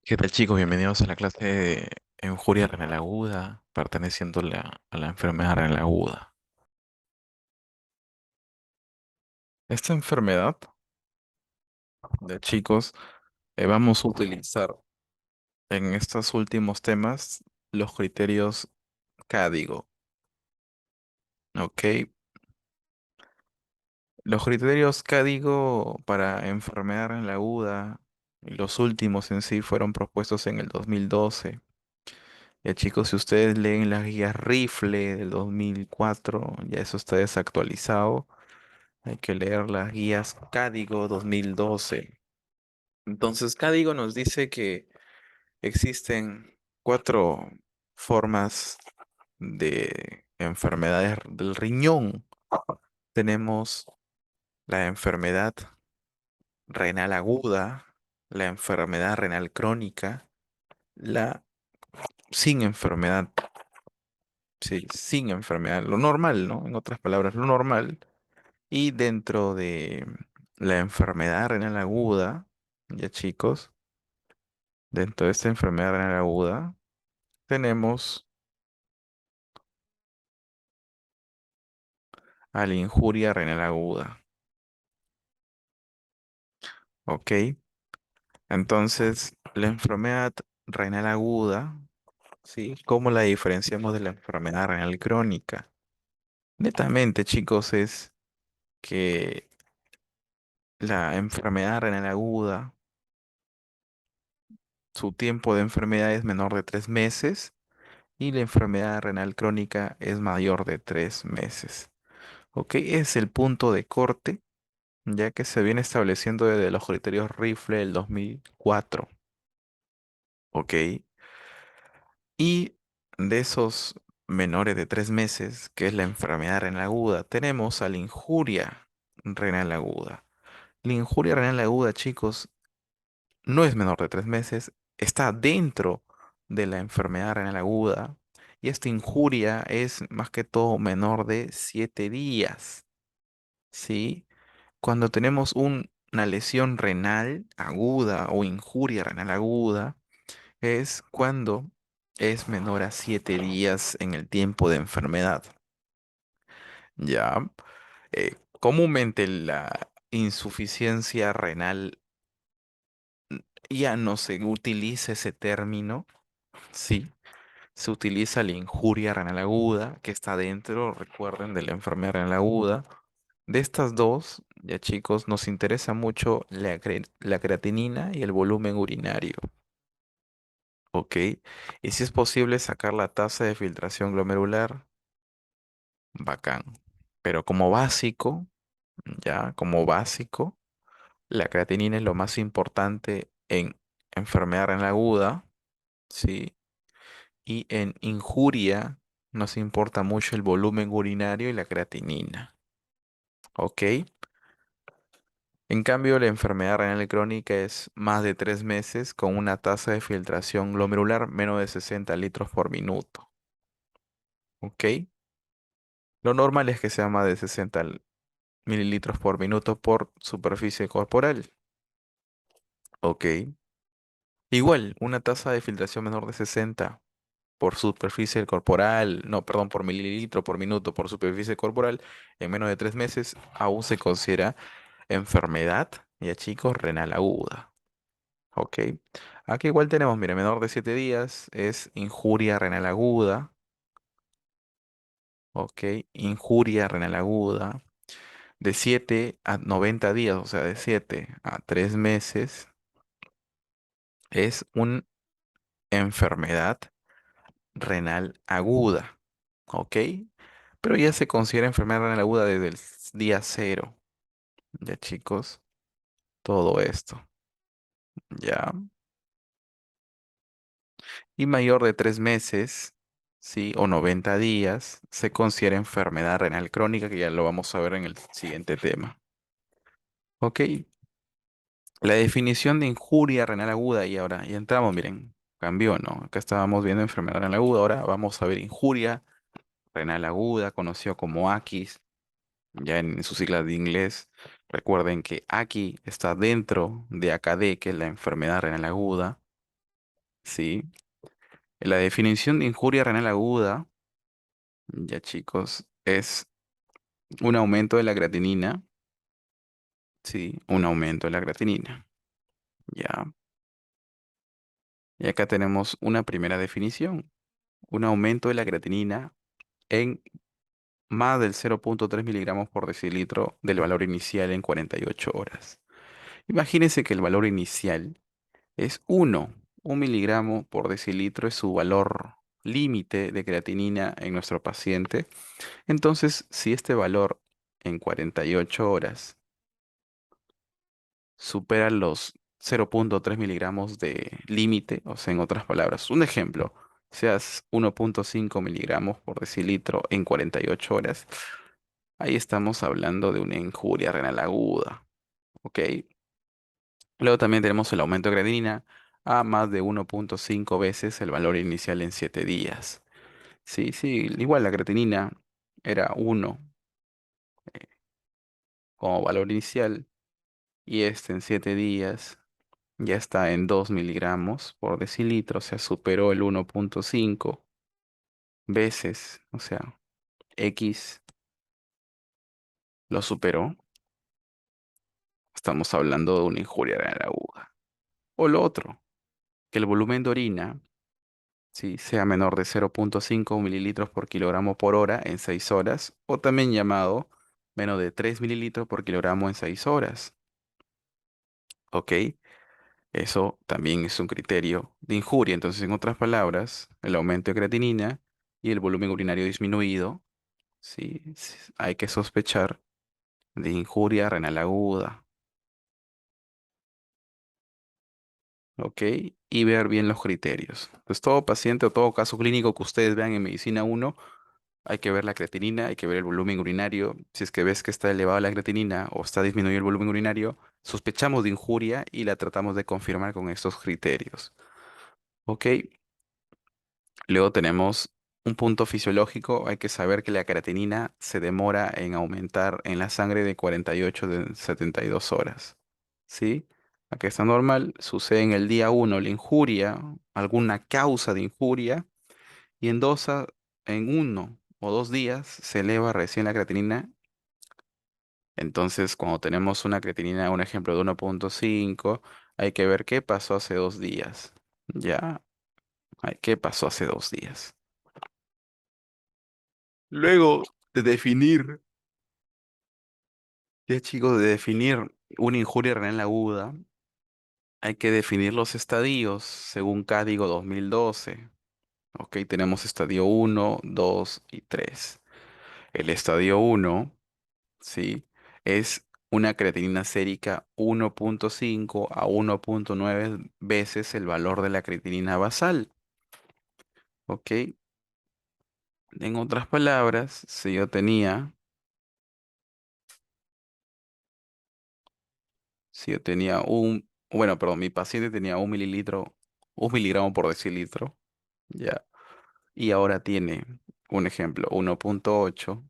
¿Qué tal, chicos? Bienvenidos a la clase de injuria renal aguda, perteneciendo a la enfermedad renal aguda. Esta enfermedad de chicos, vamos a utilizar en estos últimos temas los criterios CADIGO, ¿ok? Los criterios CADIGO para enfermedad renal aguda, y los últimos en sí fueron propuestos en el 2012. Ya chicos, si ustedes leen las guías Rifle del 2004, ya eso está desactualizado. Hay que leer las guías Cádigo 2012. Entonces, Cádigo nos dice que existen cuatro formas de enfermedades del riñón. Tenemos la enfermedad renal aguda, la enfermedad renal crónica, la sin enfermedad, sí, sin enfermedad, lo normal, ¿no? En otras palabras, lo normal. Y dentro de la enfermedad renal aguda, ya chicos, dentro de esta enfermedad renal aguda, tenemos a la injuria renal aguda. ¿Ok? Entonces, la enfermedad renal aguda, ¿sí? ¿Cómo la diferenciamos de la enfermedad renal crónica? Netamente, chicos, es que la enfermedad renal aguda, su tiempo de enfermedad es menor de 3 meses y la enfermedad renal crónica es mayor de 3 meses. ¿Ok? Es el punto de corte, ya que se viene estableciendo desde los criterios Rifle del 2004. ¿Ok? Y de esos menores de 3 meses, que es la enfermedad renal aguda, tenemos a la injuria renal aguda. La injuria renal aguda, chicos, no es menor de 3 meses, está dentro de la enfermedad renal aguda. Y esta injuria es más que todo menor de 7 días. ¿Sí? Cuando tenemos una lesión renal aguda o injuria renal aguda, es cuando es menor a 7 días en el tiempo de enfermedad. Ya, comúnmente la insuficiencia renal ya no se utiliza ese término, sí, se utiliza la injuria renal aguda, que está dentro, recuerden, de la enfermedad renal aguda. De estas dos, ya chicos, nos interesa mucho la creatinina y el volumen urinario, ¿ok? Y si es posible sacar la tasa de filtración glomerular, bacán. Pero como básico, ya, como básico, la creatinina es lo más importante en enfermedad renal aguda, ¿sí? Y en injuria nos importa mucho el volumen urinario y la creatinina, ¿ok? En cambio, la enfermedad renal crónica es más de 3 meses con una tasa de filtración glomerular menos de 60 litros por minuto. ¿Ok? Lo normal es que sea más de 60 mililitros por minuto por superficie corporal. ¿Ok? Igual, una tasa de filtración menor de 60 por superficie corporal, no, perdón, por mililitro por minuto por superficie corporal en menos de 3 meses aún se considera enfermedad, ya chicos, renal aguda. Ok. Aquí igual tenemos, mire, menor de 7 días es injuria renal aguda. Ok. Injuria renal aguda. De 7 a 90 días, o sea, de 7 a 3 meses, es una enfermedad renal aguda. Ok. Pero ya se considera enfermedad renal aguda desde el día cero. Ya, chicos, todo esto. Ya. Y mayor de 3 meses, ¿sí? O 90 días, se considera enfermedad renal crónica, que ya lo vamos a ver en el siguiente tema. Ok, la definición de injuria renal aguda, y ahora ya entramos, miren, cambió, ¿no? Acá estábamos viendo enfermedad renal aguda, ahora vamos a ver injuria renal aguda, conocido como AKIS, ya en sus siglas de inglés. Recuerden que AKI está dentro de AKD, que es la enfermedad renal aguda. Sí. La definición de injuria renal aguda, ya chicos, es un aumento de la creatinina. Sí, un aumento de la creatinina. Ya. Y acá tenemos una primera definición. Un aumento de la creatinina en más del 0,3 miligramos por decilitro del valor inicial en 48 horas. Imagínense que el valor inicial es 1. Un miligramo por decilitro es su valor límite de creatinina en nuestro paciente. Entonces, si este valor en 48 horas supera los 0,3 miligramos de límite, o sea, en otras palabras, un ejemplo, seas 1,5 miligramos por decilitro en 48 horas, ahí estamos hablando de una injuria renal aguda, ¿ok? Luego también tenemos el aumento de creatinina a más de 1,5 veces el valor inicial en 7 días. Sí, sí, igual la creatinina era 1 como valor inicial y este en 7 días ya está en 2 miligramos por decilitro, o sea, superó el 1,5 veces, o sea, X lo superó. Estamos hablando de una injuria renal aguda. O lo otro, que el volumen de orina, sí, sea menor de 0,5 mililitros por kilogramo por hora en 6 horas, o también llamado menos de 3 mililitros por kilogramo en 6 horas. ¿Ok? Eso también es un criterio de injuria. Entonces, en otras palabras, el aumento de creatinina y el volumen urinario disminuido, sí, hay que sospechar de injuria renal aguda. ¿Ok? Y ver bien los criterios. Pues todo paciente o todo caso clínico que ustedes vean en medicina uno, hay que ver la creatinina, hay que ver el volumen urinario. Si es que ves que está elevada la creatinina o está disminuido el volumen urinario, sospechamos de injuria y la tratamos de confirmar con estos criterios. ¿Ok? Luego tenemos un punto fisiológico. Hay que saber que la creatinina se demora en aumentar en la sangre de 48 de 72 horas. ¿Sí? Aquí está normal. Sucede en el día uno la injuria, alguna causa de injuria, y en 1 o 2 días se eleva recién la creatinina. Entonces, cuando tenemos una creatinina, un ejemplo de 1,5, hay que ver qué pasó hace 2 días. Ya, qué pasó hace 2 días. Luego de definir, ya chicos, de definir una injuria renal aguda, hay que definir los estadios según Código 2012. Ok, tenemos estadio uno, 2 y 3. El estadio uno, ¿sí? Es una creatinina sérica 1,5 a 1,9 veces el valor de la creatinina basal. Ok, en otras palabras, si yo tenía bueno, perdón, mi paciente tenía 1 mililitro, 1 miligramo por decilitro, ya, y ahora tiene, un ejemplo, 1,8,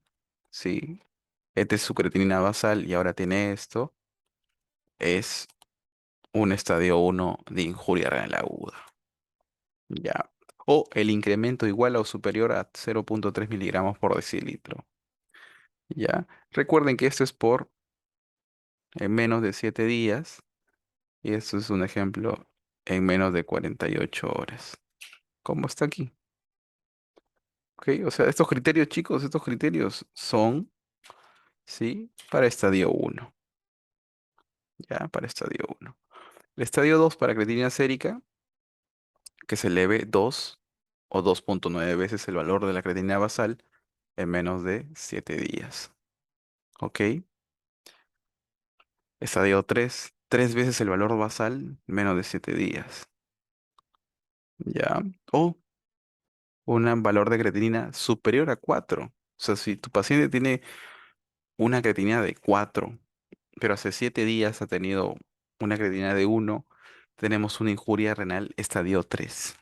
sí, esta es su creatinina basal y ahora tiene esto, es un estadio uno de injuria renal aguda, ya, o el incremento igual o superior a 0,3 miligramos por decilitro, ya. Recuerden que esto es por en menos de 7 días y esto es un ejemplo en menos de 48 horas. ¿Cómo está aquí? ¿Ok? O sea, estos criterios, chicos, estos criterios son, ¿sí? Para estadio uno, ¿ya? Para estadio uno. El estadio 2 para creatinina sérica, que se eleve 2 o 2,9 veces el valor de la creatinina basal en menos de 7 días. ¿Ok? Estadio 3, 3 veces el valor basal en menos de 7 días. ¿Ya? O un valor de creatinina superior a 4. O sea, si tu paciente tiene una creatinina de 4, pero hace 7 días ha tenido una creatinina de 1, tenemos una injuria renal estadio 3.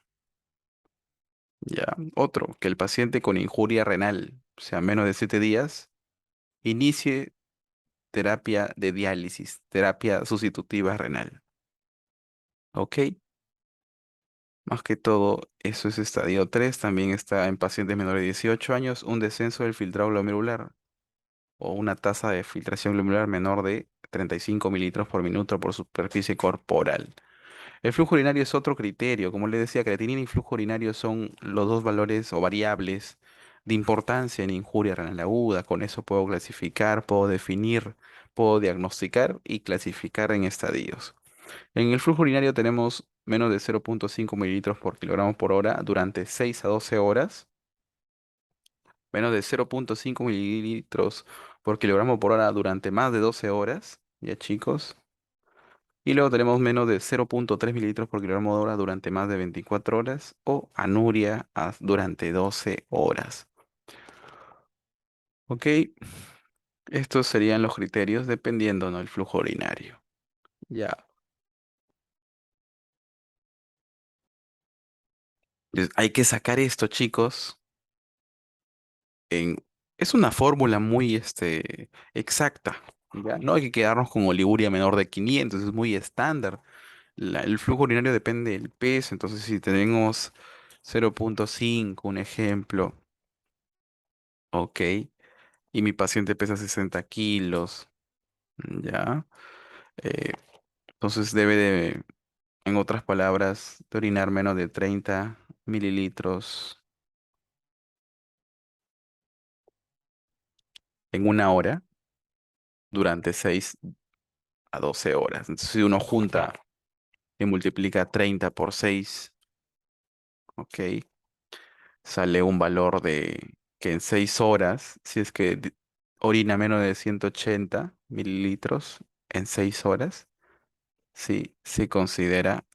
Ya, otro, que el paciente con injuria renal, o sea, menos de 7 días, inicie terapia de diálisis, terapia sustitutiva renal. ¿Ok? Más que todo, eso es estadio 3. También está en pacientes menores de 18 años un descenso del filtrado glomerular o una tasa de filtración glomerular menor de 35 mililitros por minuto por superficie corporal. El flujo urinario es otro criterio. Como le decía, creatinina y flujo urinario son los dos valores o variables de importancia en injuria renal aguda. Con eso puedo clasificar, puedo definir, puedo diagnosticar y clasificar en estadios. En el flujo urinario tenemos menos de 0,5 mililitros por kilogramo por hora durante 6 a 12 horas, menos de 0,5 mililitros por kilogramo por hora durante más de 12 horas, ya chicos. Y luego tenemos menos de 0,3 mililitros por kilogramo por hora durante más de 24 horas o anuria durante 12 horas. Ok, estos serían los criterios dependiendo, ¿no? El flujo urinario. Ya. Entonces, hay que sacar esto, chicos, en... Es una fórmula muy exacta. ¿Ya? No hay que quedarnos con oliguria menor de 500, es muy estándar. El flujo urinario depende del peso, entonces si tenemos 0,5, un ejemplo, ok, y mi paciente pesa 60 kilos, ¿ya? Eh, entonces debe de, en otras palabras, de orinar menos de 30 mililitros en una hora durante 6 a 12 horas. Entonces si uno junta y multiplica 30 por 6, ok, sale un valor de que en 6 horas, si es que orina menos de 180 mililitros en 6 horas, sí, se considera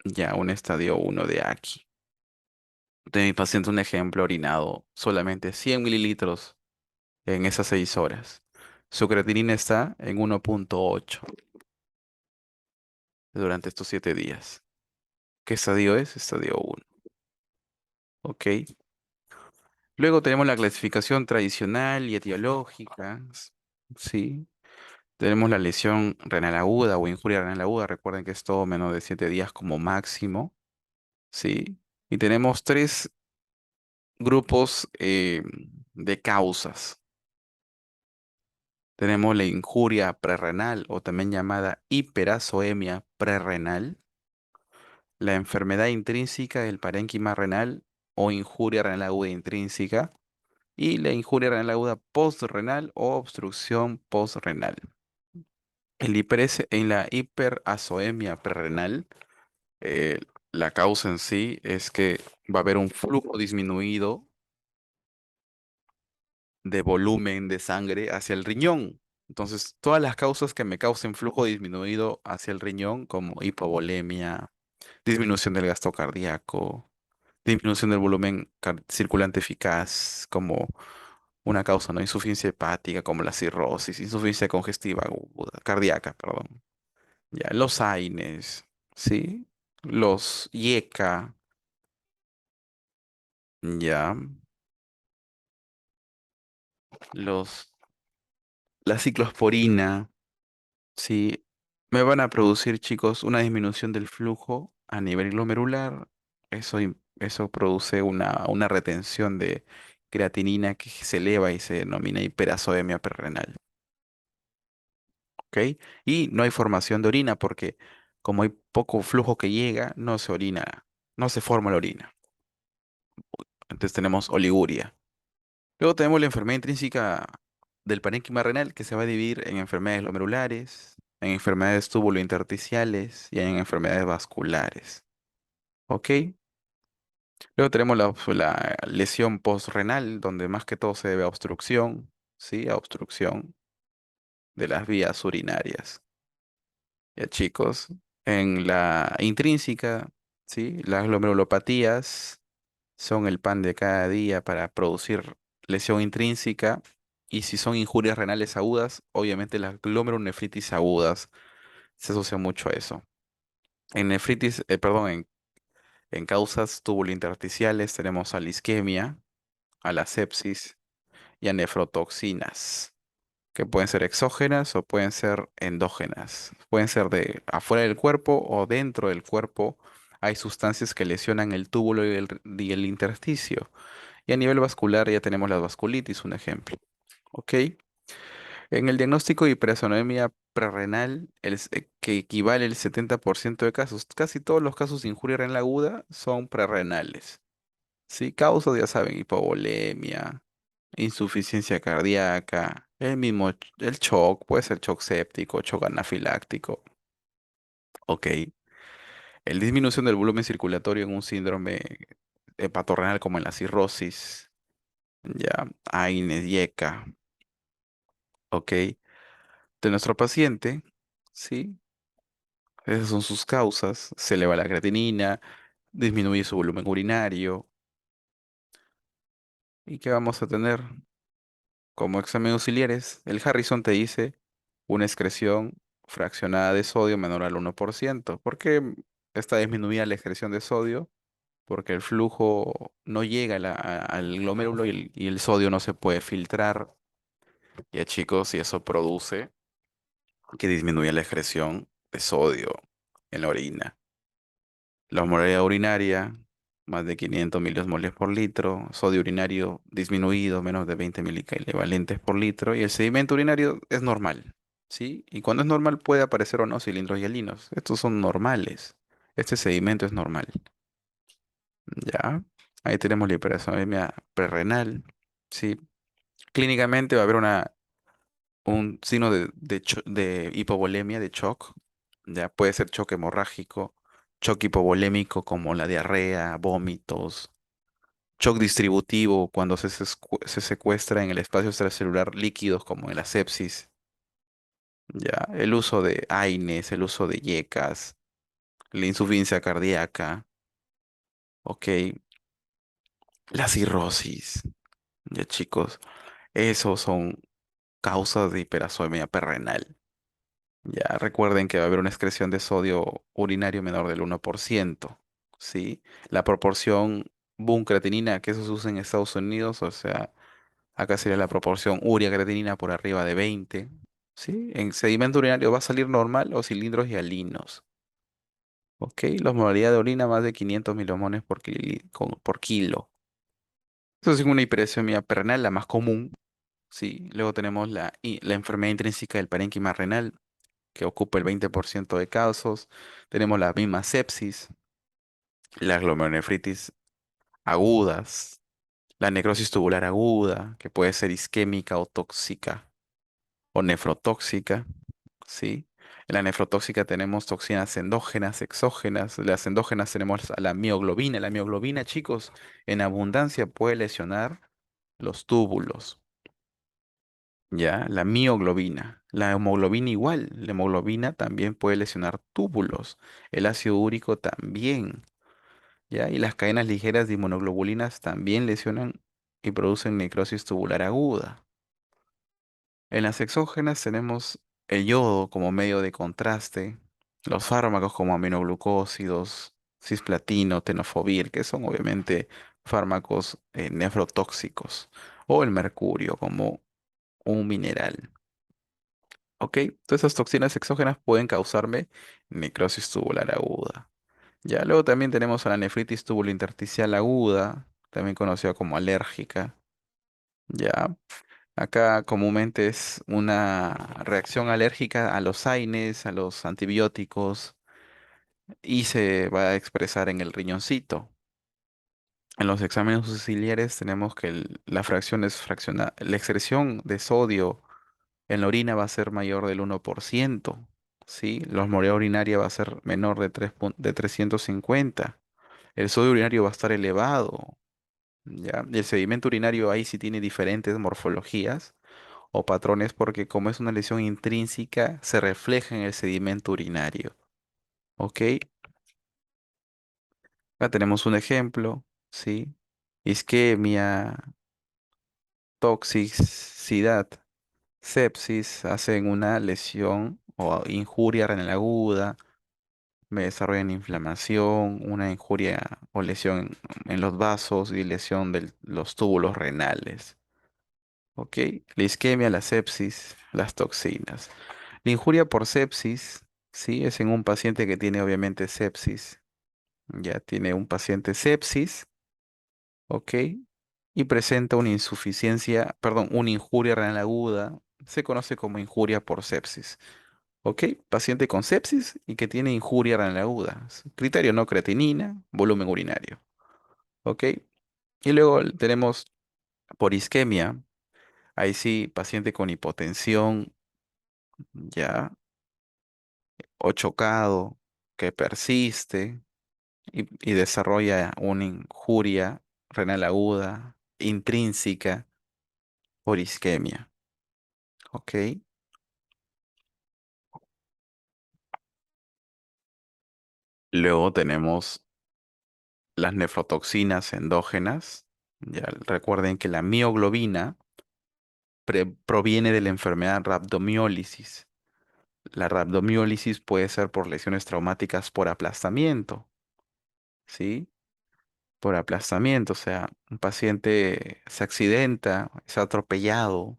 ya un estadio 1 de Aki. De mi paciente, un ejemplo, orinado solamente 100 mililitros en esas 6 horas. Su creatinina está en 1,8 durante estos 7 días. ¿Qué estadio es? Estadio 1. ¿Ok? Luego tenemos la clasificación tradicional y etiológica. Sí. Tenemos la lesión renal aguda o injuria renal aguda. Recuerden que es todo menos de 7 días como máximo. Sí. Y tenemos tres grupos de causas. Tenemos la injuria prerrenal o también llamada hiperazoemia prerrenal, la enfermedad intrínseca del parénquima renal o injuria renal aguda intrínseca y la injuria renal aguda postrenal o obstrucción postrenal. En la hiperazoemia prerrenal, eh, la causa en sí es que va a haber un flujo disminuido de volumen de sangre hacia el riñón. Entonces, todas las causas que me causen flujo disminuido hacia el riñón, como hipovolemia, disminución del gasto cardíaco, disminución del volumen circulante eficaz, como una causa, ¿no? Insuficiencia hepática, como la cirrosis, insuficiencia congestiva aguda, cardíaca, perdón. Ya, los AINES, ¿sí? Los IECA, ya, los, la ciclosporina. Sí, me van a producir, chicos, una disminución del flujo a nivel glomerular. Eso produce una retención de creatinina que se eleva y se denomina hiperazoemia perrenal. ¿Ok? Y no hay formación de orina porque como hay poco flujo que llega, no se orina, no se forma la orina. Entonces tenemos oliguria. Luego tenemos la enfermedad intrínseca del parénquima renal que se va a dividir en enfermedades glomerulares, en enfermedades tubulointersticiales y en enfermedades vasculares. ¿Ok? Luego tenemos la lesión postrenal, donde más que todo se debe a obstrucción, ¿sí? A obstrucción de las vías urinarias. Ya chicos, en la intrínseca, ¿sí? Las glomerulopatías son el pan de cada día para producir lesión intrínseca. Y si son injurias renales agudas, obviamente las glomerulonefritis agudas se asocia mucho a eso. En nefritis, perdón, en causas tubulointersticiales tenemos a la isquemia, a la sepsis y a nefrotoxinas, que pueden ser exógenas o pueden ser endógenas. Pueden ser de afuera del cuerpo o dentro del cuerpo hay sustancias que lesionan el túbulo y el intersticio. Y a nivel vascular ya tenemos la vasculitis, un ejemplo. ¿Ok? En el diagnóstico de hipersonemia prerrenal, que equivale al 70% de casos, casi todos los casos de injuria renal aguda son prerrenales. Sí, causas ya saben, hipovolemia, insuficiencia cardíaca, el shock, puede ser shock séptico, shock anafiláctico. Ok. El disminución del volumen circulatorio en un síndrome hepatorrenal como en la cirrosis, ya, AINES, IECA, ok, de nuestro paciente, sí, esas son sus causas, se eleva la creatinina, disminuye su volumen urinario, ¿y qué vamos a tener? Como examen auxiliares, el Harrison te dice una excreción fraccionada de sodio menor al 1%. ¿Por qué está disminuida la excreción de sodio? Porque el flujo no llega al glomérulo y el sodio no se puede filtrar. Ya chicos, y eso produce que disminuya la excreción de sodio en la orina. La osmolalidad urinaria, más de 500 miliosmoles por litro. Sodio urinario disminuido, menos de 20 miliequivalentes por litro. Y el sedimento urinario es normal, ¿sí? Y cuando es normal puede aparecer o no cilindros hialinos. Estos son normales. Este sedimento es normal. Ya. Ahí tenemos la hiperosmolemia prerrenal, ¿sí? Clínicamente va a haber un signo de hipovolemia, de shock. Ya puede ser shock hemorrágico, shock hipovolémico como la diarrea, vómitos, shock distributivo cuando se secuestra en el espacio extracelular líquidos como en la sepsis. Ya, el uso de AINES, el uso de IECAS, la insuficiencia cardíaca, ok, la cirrosis. Ya chicos, esos son causas de hiperosmia perrenal. Ya recuerden que va a haber una excreción de sodio urinario menor del 1%, ¿sí? La proporción Boone-creatinina, que eso se usa en Estados Unidos, o sea, acá sería la proporción urea-creatinina por arriba de 20, ¿sí? En sedimento urinario va a salir normal o cilindros hialinos, ¿ok? La osmolaridad de orina más de 500 milimoles por kilo. Eso es una hiperemia renal, la más común, ¿sí? Luego tenemos la enfermedad intrínseca del parénquima renal, que ocupa el 20% de casos. Tenemos la misma sepsis, la glomerulonefritis agudas, la necrosis tubular aguda, que puede ser isquémica o tóxica o nefrotóxica, ¿sí? En la nefrotóxica tenemos toxinas endógenas, exógenas. Las endógenas tenemos a la mioglobina. La mioglobina, chicos, en abundancia puede lesionar los túbulos. Ya, la mioglobina, la hemoglobina igual, la hemoglobina también puede lesionar túbulos, el ácido úrico también, ya, y las cadenas ligeras de inmunoglobulinas también lesionan y producen necrosis tubular aguda. En las exógenas tenemos el yodo como medio de contraste, los fármacos como aminoglucósidos, cisplatino, tenofovir, que son obviamente fármacos nefrotóxicos, o el mercurio como un mineral. Ok, todas esas toxinas exógenas pueden causarme necrosis tubular aguda. Ya luego también tenemos a la nefritis tubulointersticial aguda, también conocida como alérgica. Ya, acá comúnmente es una reacción alérgica a los AINES, a los antibióticos y se va a expresar en el riñoncito. En los exámenes auxiliares tenemos que la fracción es fraccionada, la excreción de sodio en la orina va a ser mayor del 1%, ¿sí? La osmolalidad urinaria va a ser menor de 350. El sodio urinario va a estar elevado, ¿ya? Y el sedimento urinario ahí sí tiene diferentes morfologías o patrones porque como es una lesión intrínseca, se refleja en el sedimento urinario, ¿ok? Acá tenemos un ejemplo, ¿sí? Isquemia, toxicidad, sepsis, hacen una lesión o injuria renal aguda, me desarrollan inflamación, una injuria o lesión en los vasos y lesión de los túbulos renales. ¿Ok? La isquemia, la sepsis, las toxinas. La injuria por sepsis, sí, es en un paciente que tiene obviamente sepsis. Ya tiene un paciente sepsis, ¿ok? Y presenta una insuficiencia, perdón, una injuria renal aguda. Se conoce como injuria por sepsis. ¿Ok? Paciente con sepsis y que tiene injuria renal aguda. Criterio no creatinina, volumen urinario. ¿Ok? Y luego tenemos por isquemia. Ahí sí, paciente con hipotensión, ya, o chocado, que persiste y desarrolla una injuria renal aguda intrínseca por isquemia. ¿Ok? Luego tenemos las nefrotoxinas endógenas. Ya recuerden que la mioglobina proviene de la enfermedad rhabdomiólisis. La rhabdomiólisis puede ser por lesiones traumáticas por aplastamiento, ¿sí? Por aplastamiento, o sea, un paciente se accidenta, es atropellado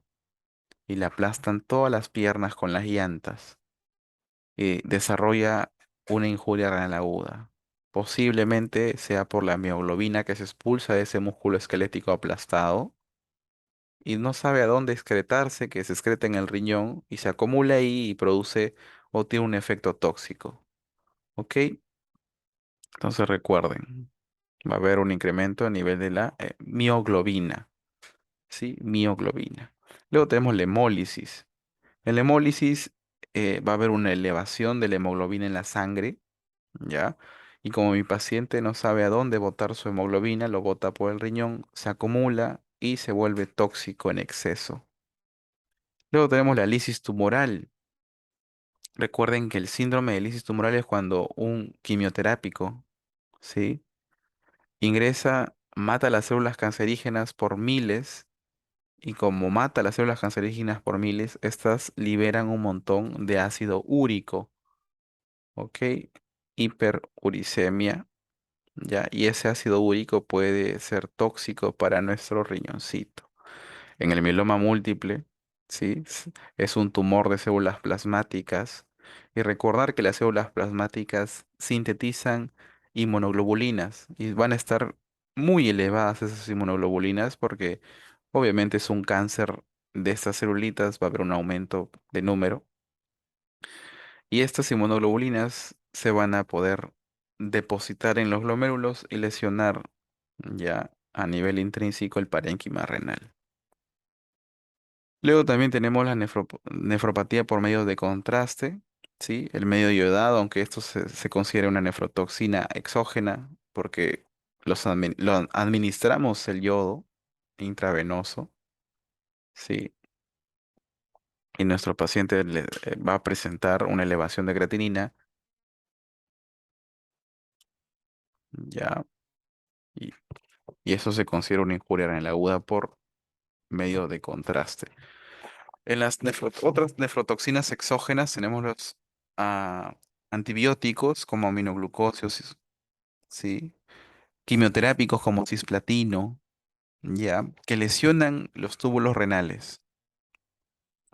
y le aplastan todas las piernas con las llantas y desarrolla una injuria renal aguda. Posiblemente sea por la mioglobina que se expulsa de ese músculo esquelético aplastado y no sabe a dónde excretarse, que se excreta en el riñón y se acumula ahí y produce o tiene un efecto tóxico. ¿Ok? Entonces recuerden, va a haber un incremento a nivel de la mioglobina. ¿Sí? Mioglobina. Luego tenemos la hemólisis. En la hemólisis va a haber una elevación de la hemoglobina en la sangre, ¿ya? Y como mi paciente no sabe a dónde botar su hemoglobina, lo bota por el riñón, se acumula y se vuelve tóxico en exceso. Luego tenemos la lisis tumoral. Recuerden que el síndrome de lisis tumoral es cuando un quimioterápico, ¿sí? Ingresa, mata las células cancerígenas por miles y como mata las células cancerígenas por miles, estas liberan un montón de ácido úrico, ¿ok? Hiperuricemia, ¿ya? Y ese ácido úrico puede ser tóxico para nuestro riñoncito. En el mieloma múltiple, ¿sí? Es un tumor de células plasmáticas. Y recordar que las células plasmáticas sintetizan inmunoglobulinas y van a estar muy elevadas esas inmunoglobulinas porque obviamente es un cáncer de estas celulitas, va a haber un aumento de número. Y estas inmunoglobulinas se van a poder depositar en los glomérulos y lesionar ya a nivel intrínseco el parénquima renal. Luego también tenemos la nefropatía por medio de contraste, ¿sí? El medio iodado, aunque esto se considera una nefrotoxina exógena, porque lo administramos el yodo intravenoso, ¿sí? Y nuestro paciente va a presentar una elevación de creatinina, ¿ya? Y, y eso se considera una injuria renal aguda por medio de contraste. En las otras nefrotoxinas exógenas tenemos los ah, antibióticos como aminoglucósidos, ¿sí? Quimioterápicos como cisplatino, ya, que lesionan los túbulos renales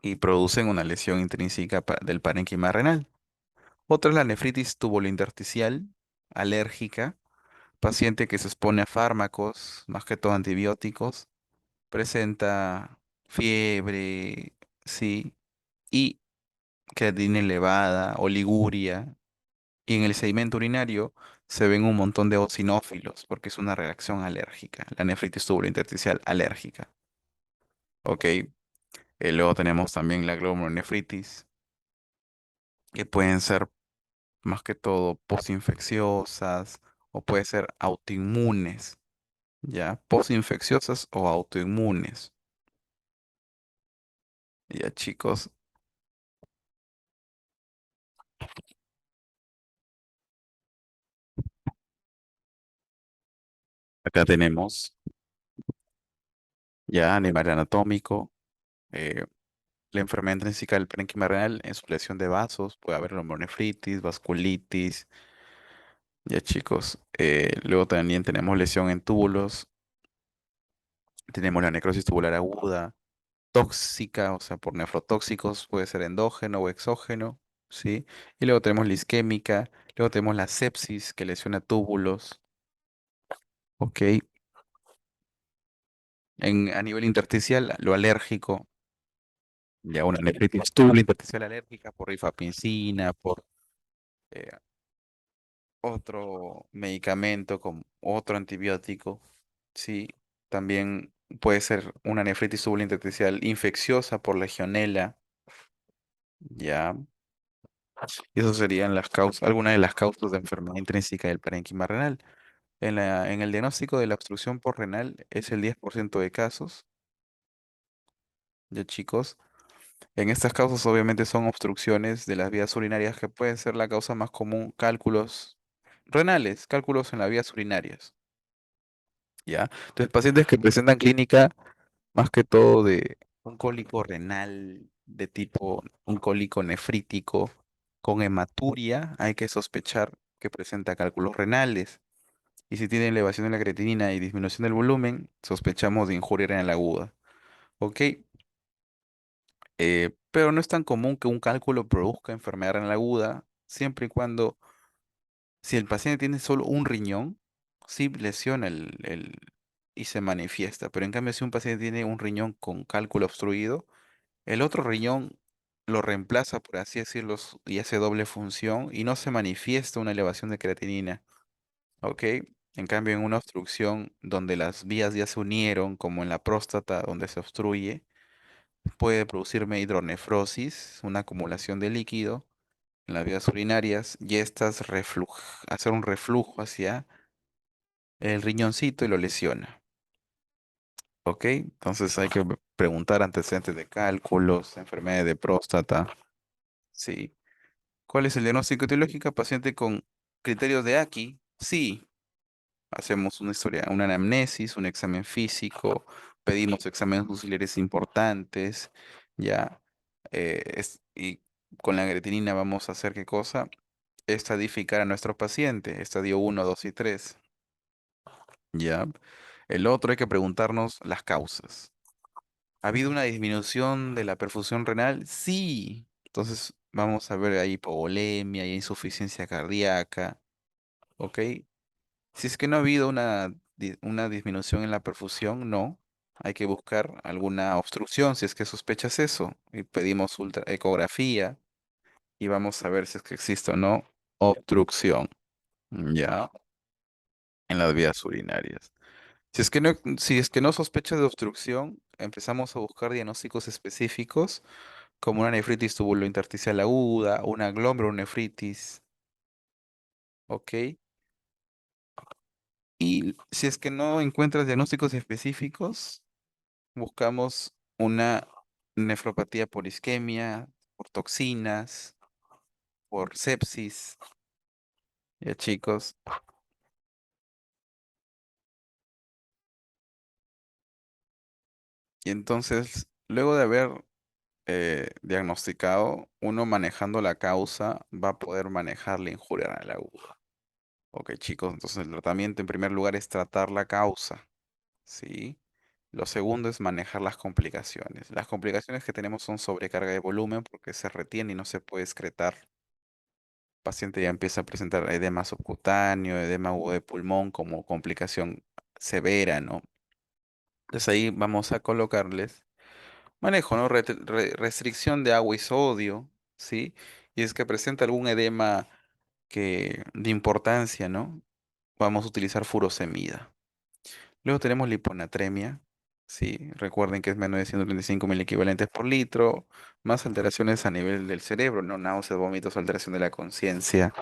y producen una lesión intrínseca del parénquima renal. Otra es la nefritis tubulointersticial alérgica, paciente que se expone a fármacos, más que todo antibióticos, presenta fiebre, sí, y creatinina elevada, oliguria, y en el sedimento urinario se ven un montón de eosinófilos, porque es una reacción alérgica, la nefritis tubulointersticial alérgica. Ok, luego tenemos también la glomurulonefritis, que pueden ser más que todo postinfecciosas o puede ser autoinmunes, ¿ya? Postinfecciosas o autoinmunes. Ya chicos, acá tenemos ya a nivel anatómico. eh, La enfermedad intrínseca del parénquima renal en su lesión de vasos, puede haber glomerulonefritis, vasculitis, ya chicos. Luego también tenemos lesión en túbulos, tenemos la necrosis tubular aguda, tóxica, o sea, por nefrotóxicos, puede ser endógeno o exógeno. ¿sí? Y luego tenemos la isquémica, luego tenemos la sepsis que lesiona túbulos, ¿ok? A nivel intersticial, lo alérgico, ya una nefritis túbulo intersticial alérgica por rifampicina, por eh, otro medicamento, con otro antibiótico, ¿sí? También puede ser una nefritis túbulo intersticial infecciosa por legionela, ya. Y eso serían las causas, algunas de las causas de enfermedad intrínseca del parénquima renal. En el diagnóstico de la obstrucción por renal es el 10% de casos, ya chicos. En estas causas obviamente son obstrucciones de las vías urinarias que pueden ser la causa más común, cálculos renales, cálculos en las vías urinarias, ¿ya? Entonces, pacientes que presentan clínica más que todo de un cólico renal de tipo, un cólico nefrítico con hematuria, hay que sospechar que presenta cálculos renales. Y si tiene elevación de la creatinina y disminución del volumen, sospechamos de injuria renal aguda. ¿Ok? Pero no es tan común que un cálculo produzca enfermedad renal aguda, siempre y cuando, si el paciente tiene solo un riñón, sí lesiona y se manifiesta. Pero en cambio, si un paciente tiene un riñón con cálculo obstruido, el otro riñón lo reemplaza, por así decirlo, y hace doble función y no se manifiesta una elevación de creatinina. ¿Ok? En cambio, en una obstrucción donde las vías ya se unieron, como en la próstata, donde se obstruye, puede producirme hidronefrosis, una acumulación de líquido en las vías urinarias, y estas hacer un reflujo hacia el riñoncito y lo lesiona. ¿Ok? Entonces hay que preguntar antecedentes de cálculos, enfermedades de próstata. Sí. ¿Cuál es el diagnóstico etiológico? Paciente con criterios de Aki. Sí. Hacemos una historia, una anamnesis, un examen físico, pedimos exámenes auxiliares importantes, ya. Y con la creatinina vamos a hacer qué cosa? Estadificar a nuestro paciente, estadio uno, 2 y 3, ya. El otro hay que preguntarnos las causas. ¿Ha habido una disminución de la perfusión renal? Sí. Entonces vamos a ver ahí hipovolemia, hay insuficiencia cardíaca, ¿ok? Si es que no ha habido una disminución en la perfusión, no. Hay que buscar alguna obstrucción si es que sospechas eso. Y pedimos ecografía y vamos a ver si es que existe o no obstrucción, ya, en las vías urinarias. Si es que no sospechas de obstrucción, empezamos a buscar diagnósticos específicos como una nefritis tubulointersticial aguda, una glomerulonefritis, ¿ok? Y si es que no encuentras diagnósticos específicos, buscamos una nefropatía por isquemia, por toxinas, por sepsis, ya chicos. Y entonces, luego de haber diagnosticado, uno manejando la causa va a poder manejar la injuria renal aguda. Ok, chicos, entonces el tratamiento en primer lugar es tratar la causa, ¿sí? Lo segundo es manejar las complicaciones. Las complicaciones que tenemos son sobrecarga de volumen porque se retiene y no se puede excretar. Paciente ya empieza a presentar edema subcutáneo, edema agudo de pulmón como complicación severa, ¿no? Entonces ahí vamos a colocarles manejo, ¿no? Restricción de agua y sodio, ¿sí? Y es que presenta algún edema de importancia, ¿no? Vamos a utilizar furosemida. Luego tenemos la hiponatremia, ¿sí? Recuerden que es menos de 135 mil equivalentes por litro, más alteraciones a nivel del cerebro, ¿no? Náuseas, vómitos, alteración de la conciencia,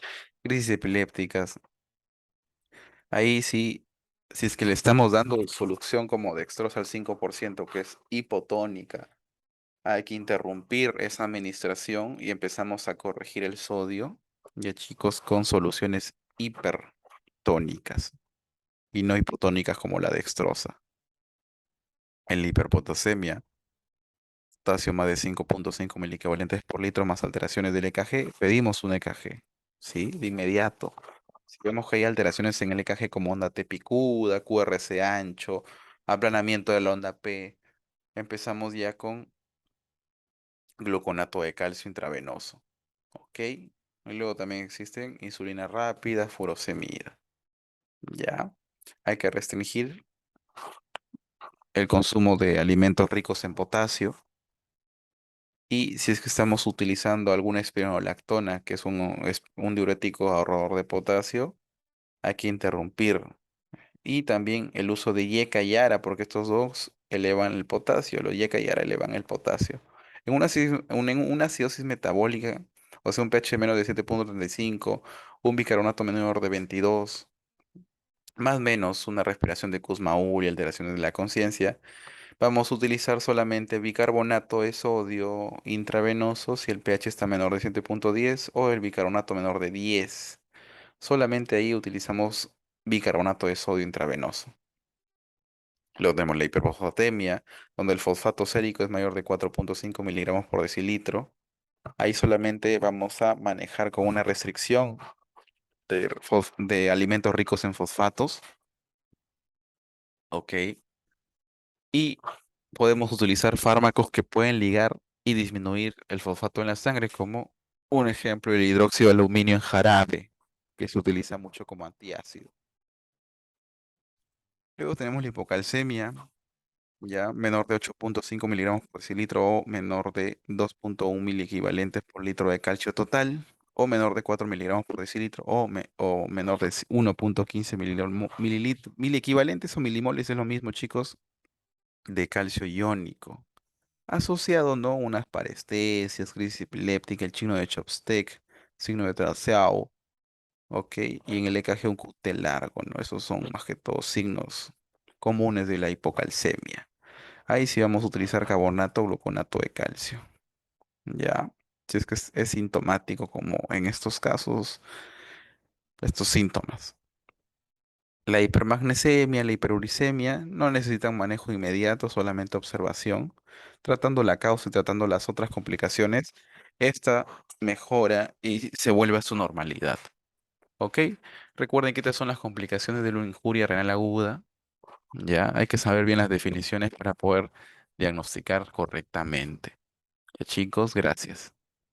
crisis epilépticas. Ahí sí, si es que le estamos dando solución como dextrosa al 5%, que es hipotónica, hay que interrumpir esa administración y empezamos a corregir el sodio, ya chicos, con soluciones hipertónicas y no hipotónicas como la dextrosa. En la hiperpotasemia, potasio más de 5.5 equivalentes por litro más alteraciones del EKG, pedimos un EKG, ¿sí? De inmediato. Si vemos que hay alteraciones en el EKG como onda T picuda, QRS ancho, aplanamiento de la onda P, empezamos ya con gluconato de calcio intravenoso. ¿ok? Y luego también existen insulina rápida, furosemida, ¿ya? Hay que restringir el consumo de alimentos ricos en potasio. Y si es que estamos utilizando alguna espironolactona, que es un diurético ahorrador de potasio, hay que interrumpir. Y también el uso de yeca y ara, porque estos dos elevan el potasio, los yeca y ara elevan el potasio. En una acidosis metabólica, o sea, un pH menos de 7,35, un bicarbonato menor de 22, más o menos una respiración de Kussmaul y alteraciones de la conciencia, vamos a utilizar solamente bicarbonato de sodio intravenoso si el pH está menor de 7,10 o el bicarbonato menor de 10. Solamente ahí utilizamos bicarbonato de sodio intravenoso. Luego tenemos la hiperfosfatemia, donde el fosfato sérico es mayor de 4,5 miligramos por decilitro. Ahí solamente vamos a manejar con una restricción de alimentos ricos en fosfatos. Ok. Y podemos utilizar fármacos que pueden ligar y disminuir el fosfato en la sangre, como un ejemplo, el hidróxido de aluminio en jarabe, que se utiliza mucho como antiácido. Luego tenemos la hipocalcemia, ya menor de 8,5 miligramos por decilitro o menor de 2,1 miliequivalentes por litro de calcio total, o menor de 4 miligramos por decilitro o menor de 1,15 miliequivalentes o milimoles, es lo mismo, chicos, de calcio iónico. Asociado, ¿no? Unas parestesias, crisis epiléptica, el chino de Chopstick, signo de Traceau, ok, y en el EKG un QT largo, ¿no? Esos son más que todo signos comunes de la hipocalcemia. Ahí sí vamos a utilizar carbonato o gluconato de calcio, ¿ya? Si es que es sintomático, como en estos casos, estos síntomas. La hipermagnesemia, la hiperuricemia no necesitan manejo inmediato, solamente observación. Tratando la causa y tratando las otras complicaciones, esta mejora y se vuelve a su normalidad. ¿Ok? Recuerden que estas son las complicaciones de una injuria renal aguda. Ya hay que saber bien las definiciones para poder diagnosticar correctamente. Chicos, gracias.